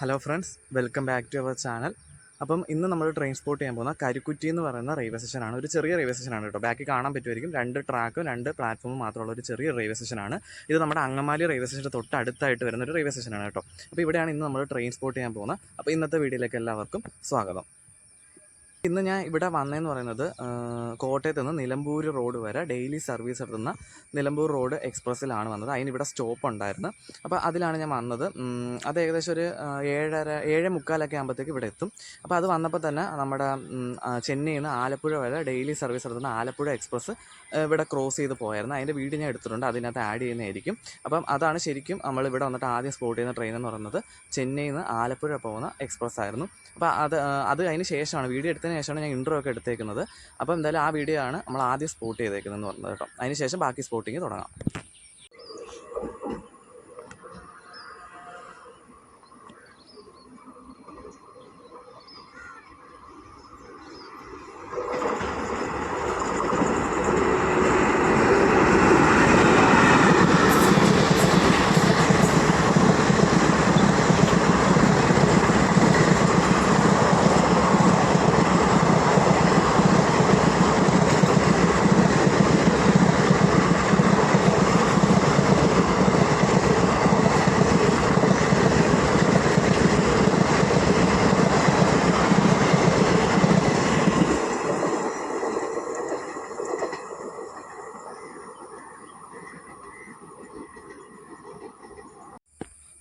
Hello friends, welcome back to our channel. അപ്പം ഇന്ന് നമ്മൾ ട്രെയിൻ സ്പോട്ട് ചെയ്യാൻ പോകുന്ന കരുക്കുറ്റി എന്ന് പറയുന്ന റെയിൽവേ സ്റ്റേഷനാണ്. ഒരു ചെറിയ റെയിൽവേ സ്റ്റേഷനാണ് കേട്ടോ. ബാക്കി കാണാൻ പറ്റുമായിരിക്കും. 2 ട്രാക്കും 2 പ്ലാറ്റ്ഫോമും മാത്രമുള്ള ഒരു ചെറിയ റെയിൽവേ സ്റ്റേഷനാണ്. ഇത് നമ്മുടെ അങ്കമാലി റെയിൽവേ സ്റ്റേഷൻ്റെ തൊട്ടടുത്തായിട്ട് വരുന്ന ഒരു റെയിൽവേ സ്റ്റേഷനാണ് കേട്ടോ. അപ്പോൾ ഇവിടെയാണ് ഇന്ന് നമ്മൾ ട്രെയിൻ സ്പോട്ട് ചെയ്യാൻ പോകുന്നത്. അപ്പോൾ ഇന്നത്തെ വീഡിയോയിലേക്ക് എല്ലാവർക്കും സ്വാഗതം. ഇന്ന് ഞാൻ ഇവിടെ വന്നതെന്ന് പറയുന്നത് കോട്ടയത്ത് നിന്ന് നിലമ്പൂർ റോഡ് വരെ ഡെയിലി സർവീസ് നടത്തുന്ന നിലമ്പൂർ റോഡ് എക്സ്പ്രസ്സിലാണ് വന്നത്. അതിനിവിടെ സ്റ്റോപ്പ് ഉണ്ടായിരുന്നു. അപ്പോൾ അതിലാണ് ഞാൻ വന്നത്. അത് ഏകദേശം ഒരു 7:45 ആകുമ്പോഴത്തേക്ക് ഇവിടെ എത്തും. അപ്പോൾ അത് വന്നപ്പോൾ തന്നെ നമ്മുടെ ചെന്നൈയിൽ നിന്ന് ആലപ്പുഴ വരെ ഡെയിലി സർവീസ് നടത്തുന്ന ആലപ്പുഴ എക്സ്പ്രസ് ഇവിടെ ക്രോസ് ചെയ്ത് പോയായിരുന്നു. അതിൻ്റെ വീഡിയോ ഞാൻ എടുത്തിട്ടുണ്ട്, അതിനകത്ത് ആഡ് ചെയ്യുന്നതായിരിക്കും. അപ്പം അതാണ് ശരിക്കും നമ്മൾ ഇവിടെ വന്നിട്ട് ആദ്യം സ്പോട്ട് ചെയ്യുന്ന ട്രെയിൻ എന്ന് പറയുന്നത് ചെന്നൈയിൽ നിന്ന് ആലപ്പുഴ പോകുന്ന എക്സ്പ്രസ് ആയിരുന്നു. അപ്പോൾ അത് അതിന് ശേഷമാണ് വീഡിയോ എടുത്തതിന് ശേഷമാണ് ഞാൻ ഇൻട്രോ ഒക്കെ എടുത്തേക്കുന്നത്. അപ്പോൾ എന്തായാലും ആ വീഡിയോ ആണ് നമ്മൾ ആദ്യം സ്പോട്ട് ചെയ്തേക്കുന്നതെന്ന് പറഞ്ഞത് കേട്ടോ. അതിന് ശേഷം ബാക്കി സ്പോട്ടിങ് തുടങ്ങാം.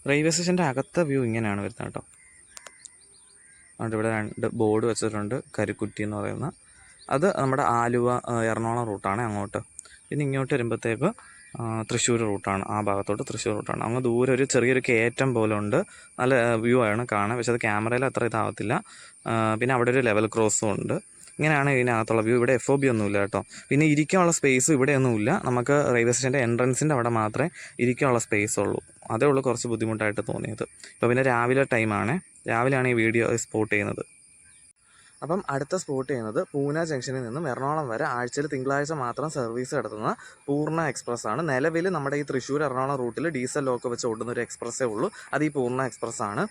റെയിൽവേ സ്റ്റേഷൻ്റെ അകത്തെ വ്യൂ ഇങ്ങനെയാണ് വരുന്നത് കേട്ടോ. അതുകൊണ്ട് ഇവിടെ 2 ബോർഡ് വെച്ചിട്ടുണ്ട്. കരുക്കുറ്റി എന്ന് പറയുന്ന അത് നമ്മുടെ ആലുവ എറണാകുളം റൂട്ടാണ് അങ്ങോട്ട്. പിന്നെ ഇങ്ങോട്ട് വരുമ്പോഴത്തേക്ക് തൃശ്ശൂർ റൂട്ടാണ്. ആ ഭാഗത്തോട്ട് തൃശ്ശൂർ റൂട്ടാണ്. അങ്ങ് ദൂരെ ഒരു ചെറിയൊരു കയറ്റം പോലെ ഉണ്ട്. നല്ല വ്യൂ ആണ് കാണാൻ, പക്ഷേ അത് ക്യാമറയിൽ അത്ര ഇതാവത്തില്ല. പിന്നെ അവിടെ ഒരു ലെവൽ ക്രോസും ഉണ്ട്. ഇങ്ങനെയാണ് ഇതിനകത്തുള്ള വ്യൂ. ഇവിടെ FOB ഒന്നുമില്ല കേട്ടോ. പിന്നെ ഇരിക്കാനുള്ള സ്പേസും ഇവിടെയൊന്നുമില്ല. നമുക്ക് റെയിൽവേ സ്റ്റേഷൻ്റെ എൻട്രൻസിൻ്റെ അവിടെ മാത്രമേ ഇരിക്കാനുള്ള സ്പേസ് ഉള്ളൂ. അതേ ഉള്ളൂ കുറച്ച് ബുദ്ധിമുട്ടായിട്ട് തോന്നിയത്. ഇപ്പോൾ പിന്നെ രാവിലെ ടൈമാണ്, രാവിലെയാണ് ഈ വീഡിയോ സ്പോട്ട് ചെയ്യുന്നത്. അപ്പം അടുത്ത സ്പോട്ട് ചെയ്യുന്നത് പൂന ജംഗ്ഷനിൽ നിന്നും എറണാകുളം വരെ ആഴ്ചയിൽ തിങ്കളാഴ്ച മാത്രം സർവീസ് നടത്തുന്ന പൂർണ്ണ എക്സ്പ്രസ് ആണ്. നിലവിൽ നമ്മുടെ ഈ തൃശ്ശൂർ എറണാകുളം റൂട്ടിൽ ഡീസൽ ലോക്ക് വെച്ച് ഓടുന്ന ഒരു എക്സ്പ്രസ്സേ ഉള്ളൂ. അത് ഈ പൂർണ്ണ എക്സ്പ്രസ് ആണ്.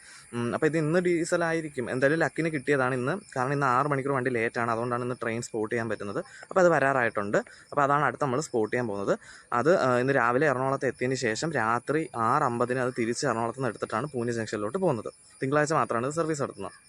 അപ്പോൾ ഇത് ഇന്ന് ഡീസലായിരിക്കും. എന്തായാലും ലക്കിന് കിട്ടിയതാണ് ഇന്ന്. കാരണം ഇന്ന് 6 മണിക്കൂർ വണ്ടി ലേറ്റാണ്. അതുകൊണ്ടാണ് ഇന്ന് ട്രെയിൻ സ്പോട്ട് ചെയ്യാൻ പറ്റുന്നത്. അപ്പോൾ അത് വരാറായിട്ടുണ്ട്. അപ്പോൾ അതാണ് അടുത്ത് നമ്മൾ സ്പോട്ട് ചെയ്യാൻ പോകുന്നത്. അത് ഇന്ന് രാവിലെ എറണാകുളത്ത് എത്തിയതിന് ശേഷം രാത്രി 6:50 അത് തിരിച്ച് എറണാകുളത്ത് നിന്ന് എടുത്തിട്ടാണ് പൂനെ ജംഗ്ഷനിലോട്ട് പോകുന്നത്. തിങ്കളാഴ്ച മാത്രമാണ് ഇത് സർവീസ് നടത്തുന്നത്.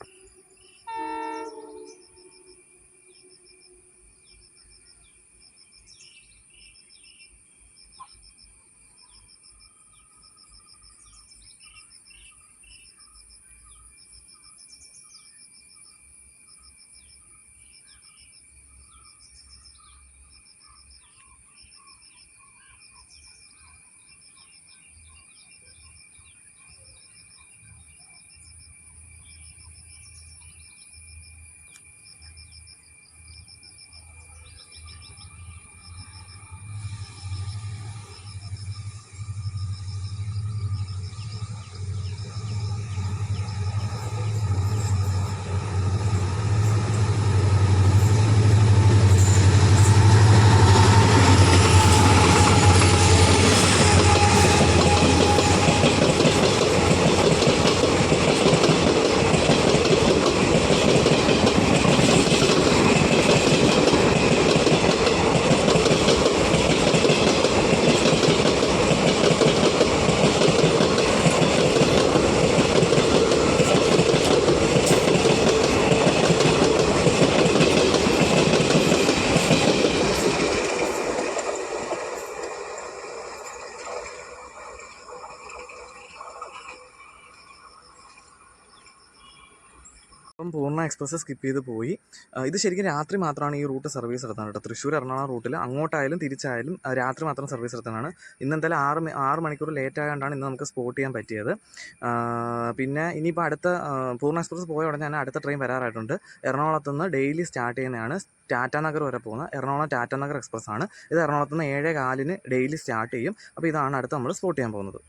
അപ്പം പൂർണ്ണ എക്സ്പ്രസ് സ്കിപ്പ് ചെയ്ത് പോയി. ഇത് ശരിക്കും രാത്രി മാത്രമാണ് ഈ റൂട്ട് സർവീസ് നടത്തുന്നത് കേട്ടോ. തൃശ്ശൂർ എറണാകുളം റൂട്ടിൽ അങ്ങോട്ടായാലും തിരിച്ചായാലും രാത്രി മാത്രം സർവീസ് നടത്തുന്നതാണ്. ഇന്ന് എന്തായാലും 6 മണിക്കൂർ ലേറ്റ് ആയതുകൊണ്ടാണ് ഇന്ന് നമുക്ക് സ്പോട്ട് ചെയ്യാൻ പറ്റിയത്. പിന്നെ ഇനിയിപ്പോൾ അടുത്ത പൂർണ്ണ എക്സ്പ്രസ് പോയ ഉടനെ തന്നെ അടുത്ത ട്രെയിൻ വരാറായിട്ടുണ്ട്. എറണാകുളത്ത് നിന്ന് ഡെയിലി സ്റ്റാർട്ട് ചെയ്യുന്നതാണ് ടാറ്റാനഗർ വരെ പോകുന്ന എറണാകുളം ടാറ്റാനഗർ എക്സ്പ്രസ് ആണ്. ഇത് എറണാകുളത്ത് നിന്ന് 7:15 ഡെയിലി സ്റ്റാർട്ട് ചെയ്യും. അപ്പോൾ ഇതാണ് അടുത്ത് നമ്മൾ സ്പോട്ട് ചെയ്യാൻ പോകുന്നത്.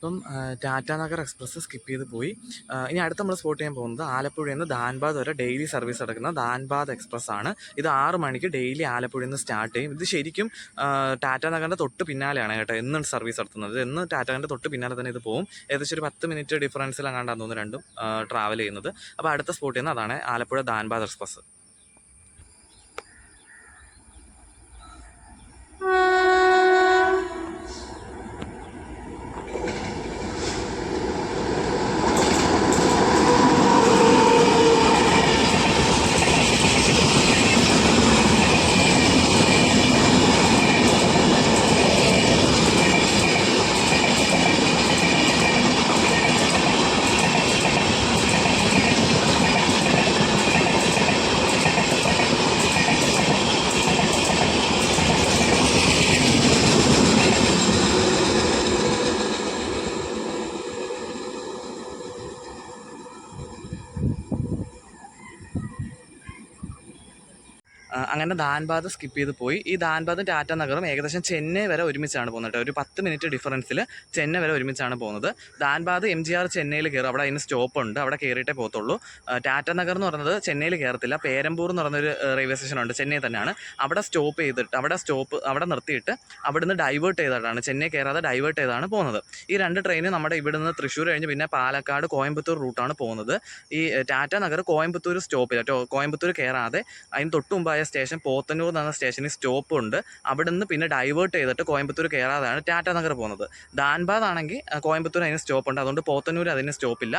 അപ്പം ടാറ്റാനഗർ എക്സ്പ്രസ് സ്കിപ്പ് ചെയ്ത് പോയി. ഇനി അടുത്ത് നമ്മൾ സ്പോട്ട് ചെയ്യാൻ പോകുന്നത് ആലപ്പുഴയിൽ നിന്ന് ധാൻബാദ് വരെ ഡെയിലി സർവീസ് നടക്കുന്ന ധാൻബാദ് എക്സ്പ്രസ് ആണ്. ഇത് 6 മണിക്ക് ഡെയിലി ആലപ്പുഴയിൽ നിന്ന് സ്റ്റാർട്ട് ചെയ്യും. ഇത് ശരിക്കും ടാറ്റാനഗറിൻ്റെ തൊട്ട് പിന്നാലെയാണ് കേട്ടോ എന്നും സർവീസ് നടത്തുന്നത്. എന്ന് ടാറ്റാനഗറിൻ്റെ തൊട്ട് പിന്നാലെ തന്നെ ഇത് പോകും. ഏകദേശം ഒരു 10 മിനിറ്റ് ഡിഫറൻസിലെങ്ങാണ്ടാന്ന് തോന്നുന്നു രണ്ടും ട്രാവൽ ചെയ്യുന്നത്. അപ്പോൾ അടുത്ത സ്പോട്ട് ചെയ്യുന്നത് അതാണ് ആലപ്പുഴ ധാൻബാദ് എക്സ്പ്രസ്. അങ്ങനെ ധാൻബാദ് സ്കിപ്പ് ചെയ്ത് പോയി. ഈ ധാൻബാദും ടാറ്റാനഗറും ഏകദേശം ചെന്നൈ വരെ ഒരുമിച്ചാണ് പോകുന്നത്. ഒരു 10 മിനിറ്റ് ഡിഫറൻസിൽ ചെന്നൈ വരെ ഒരുമിച്ചാണ് പോകുന്നത്. ധാൻബാദ് MGR ചെന്നൈയിൽ കയറും. അവിടെ അതിന് സ്റ്റോപ്പ് ഉണ്ട്, അവിടെ കയറിയിട്ടേ പോകത്തുള്ളൂ. ടാറ്റാനഗർ എന്ന് പറയുന്നത് ചെന്നൈയിൽ കയറത്തില്ല. പേരമ്പൂർ എന്ന് പറയുന്നൊരു റെയിൽവേ സ്റ്റേഷനുണ്ട് ചെന്നൈ തന്നെയാണ്. അവിടെ സ്റ്റോപ്പ് ചെയ്തിട്ട് അവിടെ നിർത്തിയിട്ട് അവിടുന്ന് ഡൈവേർട്ട് ചെയ്തിട്ടാണ് ചെന്നൈ കയറാതെ ഡൈവേർട്ട് ചെയ്താണ് പോകുന്നത്. ഈ 2 ട്രെയിന് നമ്മുടെ ഇവിടുന്ന് തൃശ്ശൂർ കഴിഞ്ഞ് പിന്നെ പാലക്കാട് കോയമ്പത്തൂർ റൂട്ടാണ് പോകുന്നത്. ഈ ടാറ്റാനഗർ കോയമ്പത്തൂർ സ്റ്റോപ്പില്ല. കോയമ്പത്തൂർ കയറാതെ അതിന് തൊട്ട് മുമ്പായ സ്റ്റേഷൻ പോത്തന്നൂർ എന്ന സ്റ്റേഷനിൽ സ്റ്റോപ്പ് ഉണ്ട്. അവിടെ നിന്ന് പിന്നെ ഡൈവേർട്ട് ചെയ്തിട്ട് കോയമ്പത്തൂർ കയറാതാണ് ടാറ്റാനഗർ പോകുന്നത്. ധാൻബാദ് ആണെങ്കിൽ കോയമ്പത്തൂർ അതിന് സ്റ്റോപ്പ് ഉണ്ട്, അതുകൊണ്ട് പോത്തന്നൂർ അതിന് സ്റ്റോപ്പില്ല.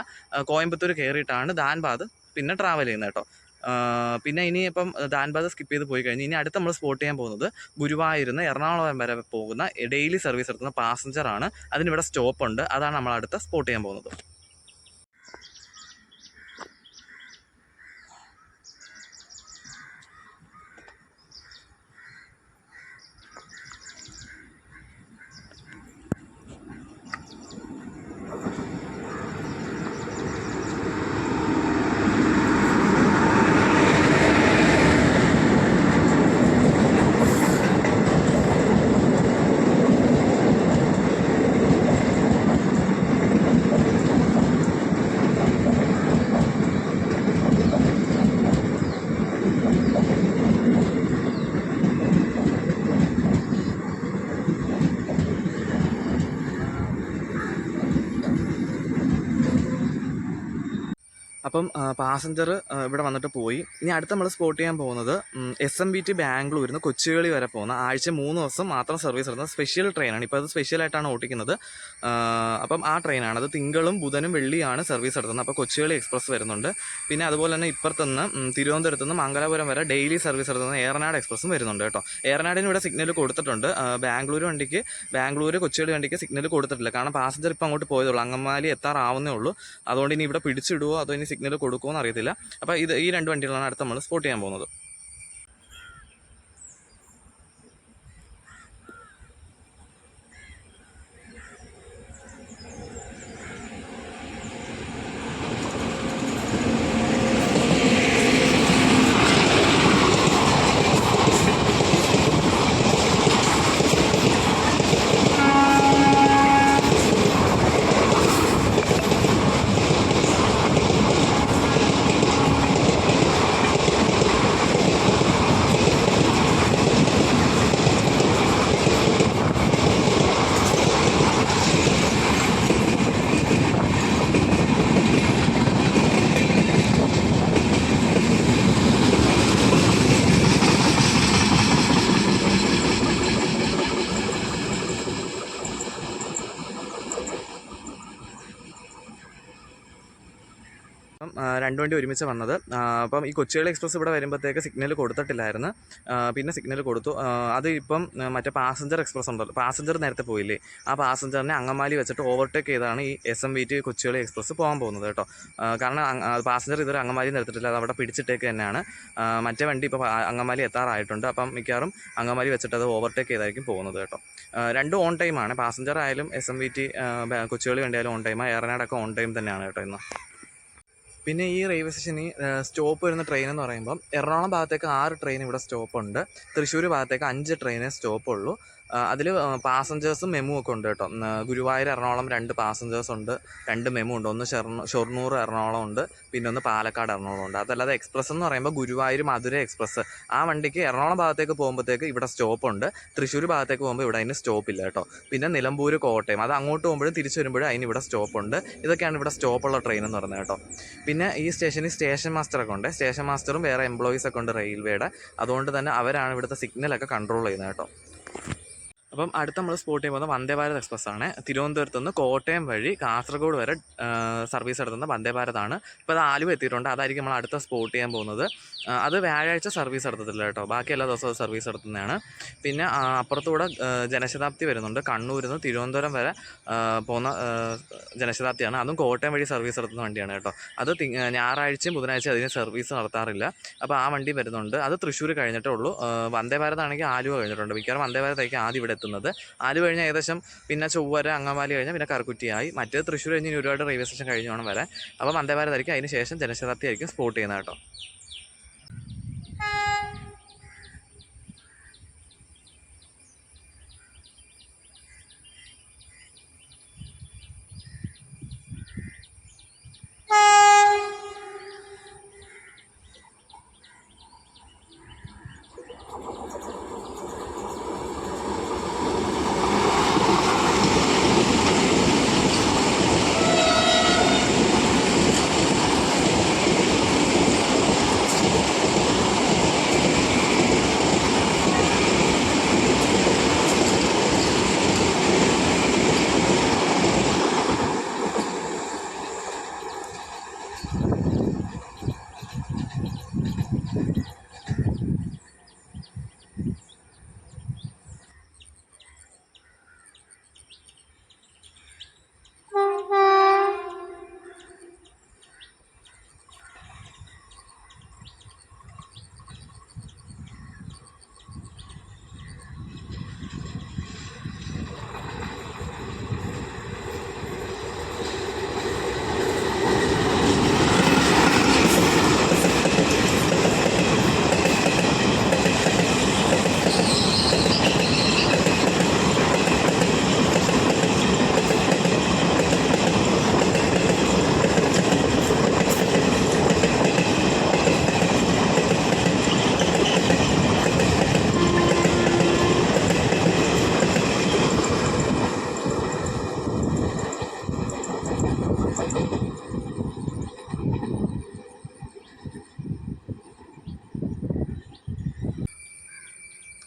കോയമ്പത്തൂർ കയറിയിട്ടാണ് ധാൻബാദ് പിന്നെ ട്രാവൽ ചെയ്യുന്നത് കേട്ടോ. പിന്നെ ഇനി ഇപ്പം ധാൻബാദ് സ്കിപ്പ് ചെയ്ത് പോയി കഴിഞ്ഞ് ഇനി അടുത്ത് നമ്മൾ സ്പോട്ട് ചെയ്യാൻ പോകുന്നത് ഗുരുവായൂരിന്ന് എറണാകുളം വരെ പോകുന്ന ഡെയിലി സർവീസ് നടത്തുന്ന പാസഞ്ചറാണ്. അതിനിവിടെ സ്റ്റോപ്പ് ഉണ്ട്. അതാണ് നമ്മൾ അടുത്ത സ്പോട്ട് ചെയ്യാൻ പോകുന്നത്. അപ്പം പാസഞ്ചർ ഇവിടെ വന്നിട്ട് പോയി. ഇനി അടുത്ത് നമ്മൾ സ്പോട്ട് ചെയ്യാൻ പോകുന്നത് SMBT ബാംഗ്ലൂരിൽ നിന്ന് കൊച്ചുവേളി വരെ പോകുന്ന ആഴ്ച 3 ദിവസം മാത്രം സർവീസ് നടത്തുന്ന സ്പെഷ്യൽ ട്രെയിനാണ്. ഇപ്പോൾ അത് സ്പെഷ്യലായിട്ടാണ് ഓട്ടിക്കുന്നത്. അപ്പം ആ ട്രെയിനാണ്. അത് തിങ്കളും ബുധനും വെള്ളിയാണ് സർവീസ് നടത്തുന്നത്. അപ്പോൾ കൊച്ചുവേളി എക്സ്പ്രസ് വരുന്നുണ്ട്. പിന്നെ അതുപോലെ തന്നെ ഇപ്പുറത്തുനിന്ന് തിരുവനന്തപുരത്ത് നിന്ന് മംഗലാപുരം വരെ ഡെയിലി സർവീസ് നടത്തുന്ന ഏറനാട് എക്സ്പ്രസ്സും വരുന്നുണ്ട് കേട്ടോ. ഏറനാടിന് ഇവിടെ സിഗ്നൽ കൊടുത്തിട്ടുണ്ട്. ബാംഗ്ലൂർ കൊച്ചുവേളി വണ്ടിക്ക് സിഗ്നൽ കൊടുത്തിട്ടില്ല. കാരണം പാസഞ്ചർ ഇപ്പോൾ അങ്ങോട്ട് പോയതുള്ളൂ, അങ്കമാലി എത്താറാവുന്നേ ഉള്ളൂ. അതുകൊണ്ട് ഇനി ഇവിടെ പിടിച്ചിടുവോ അതോ ഇനി സിഗ്നൽ കൊടുക്കുമോ എന്ന് അറിയത്തില്ല. അപ്പോൾ ഈ 2 വണ്ടികളാണ് അടുത്ത് നമ്മൾ സ്പോട്ട് ചെയ്യാൻ പോകുന്നത്. രണ്ട് വണ്ടി ഒരുമിച്ച് വന്നത്. അപ്പം ഈ കൊച്ചുവേളി എക്സ്പ്രസ് ഇവിടെ വരുമ്പോഴത്തേക്ക് സിഗ്നൽ കൊടുത്തിട്ടില്ലായിരുന്നു. പിന്നെ സിഗ്നൽ കൊടുത്തു. അത് ഇപ്പം മറ്റേ പാസഞ്ചർ എക്സ്പ്രസ് ഉണ്ടല്ലോ, പാസഞ്ചർ നേരത്തെ പോയില്ലേ, ആ പാസഞ്ചറിനെ അങ്കമാലി വെച്ചിട്ട് ഓവർടേക്ക് ചെയ്താണ് ഈ SMBT കൊച്ചുവേളി എക്സ്പ്രസ് പോകാൻ പോകുന്നത് കേട്ടോ. കാരണം പാസഞ്ചർ ഇതുവരെ അങ്കമാലി നിർത്തിയിട്ടില്ല, അത് അവിടെ പിടിച്ചിട്ടേക്ക് തന്നെയാണ്. മറ്റേ വണ്ടി ഇപ്പോൾ അങ്കമാലി എത്താറായിട്ടുണ്ട്. അപ്പം മിക്കവാറും അങ്കമാലി വെച്ചിട്ട് അത് ഓവർടേക്ക് ചെയ്തായിരിക്കും പോകുന്നത് കേട്ടോ. രണ്ടും ഓൺ ടൈമാണ്. പാസഞ്ചർ ആയാലും SMBT കൊച്ചുവേളി വണ്ടി ആയാലും ഓൺ ടൈമാണ്. ഏറനാടൊക്കെ ഓൺ ടൈം തന്നെയാണ് കേട്ടോ ഇന്ന്. പിന്നെ ഈ റെയിൽവേ സ്റ്റേഷനിൽ സ്റ്റോപ്പ് വരുന്ന ട്രെയിൻ എന്ന് പറയുമ്പം എറണാകുളം ഭാഗത്തേക്ക് 6 ട്രെയിൻ ഇവിടെ സ്റ്റോപ്പുണ്ട്. തൃശ്ശൂർ ഭാഗത്തേക്ക് 5 ട്രെയിനേ സ്റ്റോപ്പുള്ളൂ. അതിൽ പാസഞ്ചേഴ്സും മെമു ഒക്കെ ഉണ്ട് കേട്ടോ. ഗുരുവായൂർ എറണാകുളം 2 പാസഞ്ചേഴ്സ് ഉണ്ട്, 2 മെമു ഉണ്ട്. ഒന്ന് ഷൊർണൂർ എറണാകുളം ഉണ്ട്, പിന്നെ ഒന്ന് പാലക്കാട് എറണാകുളം ഉണ്ട്. അതല്ലാതെ എക്സ്പ്രസ് എന്ന് പറയുമ്പോൾ ഗുരുവായൂർ മധുര എക്സ്പ്രസ്, ആ വണ്ടിക്ക് എറണാകുളം ഭാഗത്തേക്ക് പോകുമ്പോഴത്തേക്ക് ഇവിടെ സ്റ്റോപ്പുണ്ട്, തൃശ്ശൂർ ഭാഗത്തേക്ക് പോകുമ്പോൾ ഇവിടെ അതിന് സ്റ്റോപ്പില്ല കേട്ടോ. പിന്നെ നിലമ്പൂർ കോട്ടയം, അത് അങ്ങോട്ട് പോകുമ്പോഴും തിരിച്ചു വരുമ്പോഴും അതിന് ഇവിടെ സ്റ്റോപ്പുണ്ട്. ഇതൊക്കെയാണ് ഇവിടെ സ്റ്റോപ്പുള്ള ട്രെയിൻ എന്ന് പറയുന്നത് കേട്ടോ. പിന്നെ ഈ സ്റ്റേഷനിൽ സ്റ്റേഷൻ മാസ്റ്ററൊക്കെ ഉണ്ട്. സ്റ്റേഷൻ മാസ്റ്ററും വേറെ എംപ്ലോയീസൊക്കെ ഉണ്ട് റെയിൽവേയുടെ. അതുകൊണ്ട് തന്നെ അവരാണ് ഇവിടുത്തെ സിഗ്നലൊക്കെ കൺട്രോൾ ചെയ്യുന്നത് കേട്ടോ. അപ്പം അടുത്ത നമ്മൾ സ്പോട്ട് ചെയ്യുന്നത് വന്ദേ ഭാരത് എക്സ്പ്രസ് ആണ്. തിരുവനന്തപുരത്ത് നിന്ന് കോട്ടയം വഴി കാസർഗോഡ് വരെ സർവീസ് നടത്തുന്ന വന്ദേ ഭാരതാണ്. ഇപ്പോൾ അത് ആലുവ എത്തിയിട്ടുണ്ട്, അതായിരിക്കും നമ്മൾ അടുത്ത സ്പോട്ട് ചെയ്യാൻ പോകുന്നത്. അത് വ്യാഴാഴ്ച സർവീസ് നടത്തത്തില്ല കേട്ടോ, ബാക്കി എല്ലാ ദിവസവും സർവീസ് നടത്തുന്നതാണ്. പിന്നെ അപ്പുറത്തൂടെ ജനശതാബ്ദി വരുന്നുണ്ട്, കണ്ണൂരിൽ നിന്ന് തിരുവനന്തപുരം വരെ പോകുന്ന ജനശതാബ്ദിയാണ്. അതും കോട്ടയം വഴി സർവീസ് നടത്തുന്ന വണ്ടിയാണ് കേട്ടോ. അത് ഞായറാഴ്ചയും ബുധനാഴ്ചയും അതിന് സർവീസ് നടത്താറില്ല. അപ്പോൾ ആ വണ്ടി വരുന്നുണ്ട്. അത് തൃശ്ശൂർ കഴിഞ്ഞിട്ടേ ഉള്ളൂ. വന്ദേ ഭാരത് ആണെങ്കിൽ ആലുവ കഴിഞ്ഞിട്ടുണ്ട്. മിക്കവാറും വന്ദേ ഭാരതായിരിക്കും ആദ്യം ഇവിടെ എത്തുന്നത്. ആലുവ കഴിഞ്ഞാൽ ഏകദേശം പിന്നെ ചൊവ്വര, അങ്കമാലി കഴിഞ്ഞാൽ പിന്നെ കറുകുറ്റിയായി. മറ്റേത് തൃശ്ശൂർ കഴിഞ്ഞ് ഒരുപാട് റെയിൽവേ സ്റ്റേഷൻ കഴിഞ്ഞ് വേണം വരാൻ. അപ്പോൾ വന്ദേ ഭാരതായിരിക്കും, അതിന് ശേഷം ജനശതാബ്ദി ആയിരിക്കും സ്പോട്ട് ചെയ്യുന്നത് കേട്ടോ.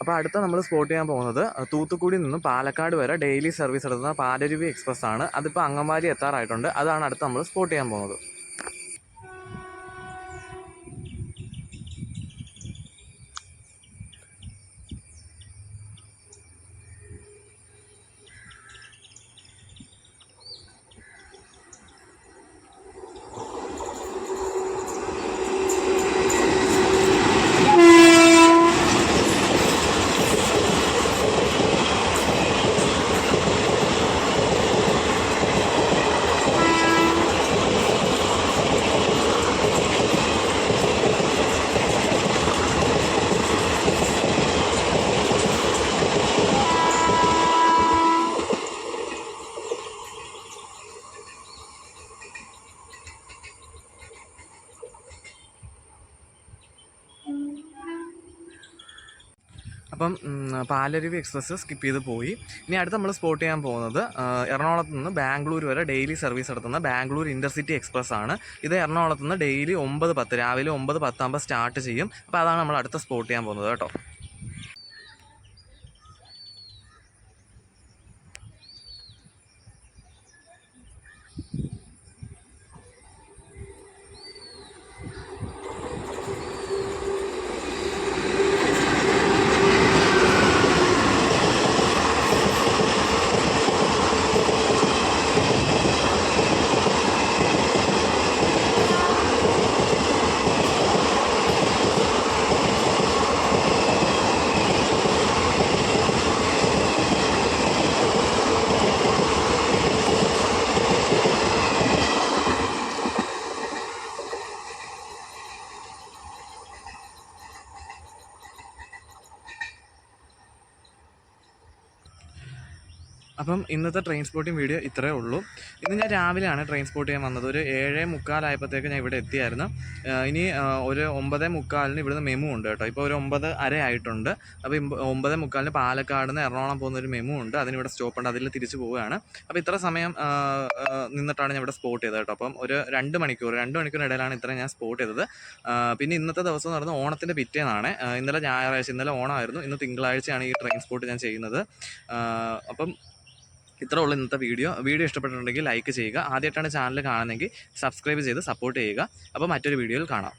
അപ്പോൾ അടുത്ത നമ്മൾ സ്പോട്ട് ചെയ്യാൻ പോകുന്നത് തൂത്തുക്കുടിയിൽ നിന്നും പാലക്കാട് വരെ ഡെയിലി സർവീസ് നടത്തുന്ന പാലരുവി എക്സ്പ്രസ് ആണ്. അതിപ്പോൾ അങ്കമാലി എത്താറായിട്ടുണ്ട്. അതാണ് അടുത്ത് നമ്മൾ സ്പോട്ട് ചെയ്യാൻ പോകുന്നത്. അപ്പം പാലരുവി എക്സ്പ്രസ് സ്കിപ്പ് ചെയ്ത് പോയി. ഇനി അടുത്ത് നമ്മൾ സ്പോട്ട് ചെയ്യാൻ പോകുന്നത് എറണാകുളത്ത് നിന്ന് ബാംഗ്ലൂർ വരെ ഡെയിലി സർവീസ് നടത്തുന്ന ബാംഗ്ലൂർ ഇൻ്റർസിറ്റി എക്സ്പ്രസ് ആണ്. ഇത് എറണാകുളത്ത് നിന്ന് ഡെയിലി 9:10 രാവിലെ 9:10 ആകുമ്പോൾ സ്റ്റാർട്ട് ചെയ്യും. അപ്പോൾ അതാണ് നമ്മൾ അടുത്ത സ്പോട്ട് ചെയ്യാൻ പോകുന്നത് കേട്ടോ. അപ്പം ഇന്നത്തെ ട്രെയിൻ സ്പോട്ടിംഗ് വീഡിയോ ഇത്രയേ ഉള്ളൂ. ഇന്ന് ഞാൻ രാവിലെയാണ് ട്രെയിൻ സ്പോട്ട് ചെയ്യാൻ വന്നത്. ഒരു 7:45 ഞാൻ ഇവിടെ എത്തിയായിരുന്നു. ഇനി ഒരു 9:45 ഇവിടുന്ന് മെമു ഉണ്ട് കേട്ടോ. ഇപ്പോൾ ഒരു 9:30 ആയിട്ടുണ്ട്. അപ്പോൾ 9:45 പാലക്കാട് നിന്ന് എറണാകുളം പോകുന്നൊരു മെമു ഉണ്ട്. അതിനിവിടെ സ്റ്റോപ്പുണ്ട്. അതിൽ തിരിച്ച് പോവുകയാണ്. അപ്പോൾ ഇത്ര സമയം നിന്നിട്ടാണ് ഞാൻ ഇവിടെ സ്പോട്ട് ചെയ്തത് കേട്ടോ. അപ്പം ഒരു 2 മണിക്കൂറിനിടയിലാണ് ഇത്രയും ഞാൻ സ്പോട്ട് ചെയ്തത്. പിന്നെ ഇന്നത്തെ ദിവസം എന്ന് പറയുന്നത് ഓണത്തിൻ്റെ പിറ്റേന്നാണ്. ഇന്നലെ ഞായറാഴ്ച, ഇന്നലെ ഓണമായിരുന്നു. ഇന്ന് തിങ്കളാഴ്ചയാണ് ഈ ട്രെയിൻ സ്പോട്ട് ഞാൻ ചെയ്യുന്നത്. അപ്പം ഇത്രേ ഉള്ളൂ ഇന്നത്തെ വീഡിയോ ഇഷ്ടപ്പെട്ടിട്ടുണ്ടെങ്കിൽ ലൈക്ക് ചെയ്യുക. ആദ്യമായിട്ടാണ് ചാനൽ കാണുന്നതെങ്കിൽ സബ്സ്ക്രൈബ് ചെയ്ത് സപ്പോർട്ട് ചെയ്യുക. അപ്പോൾ മറ്റൊരു വീഡിയോയിൽ കാണാം.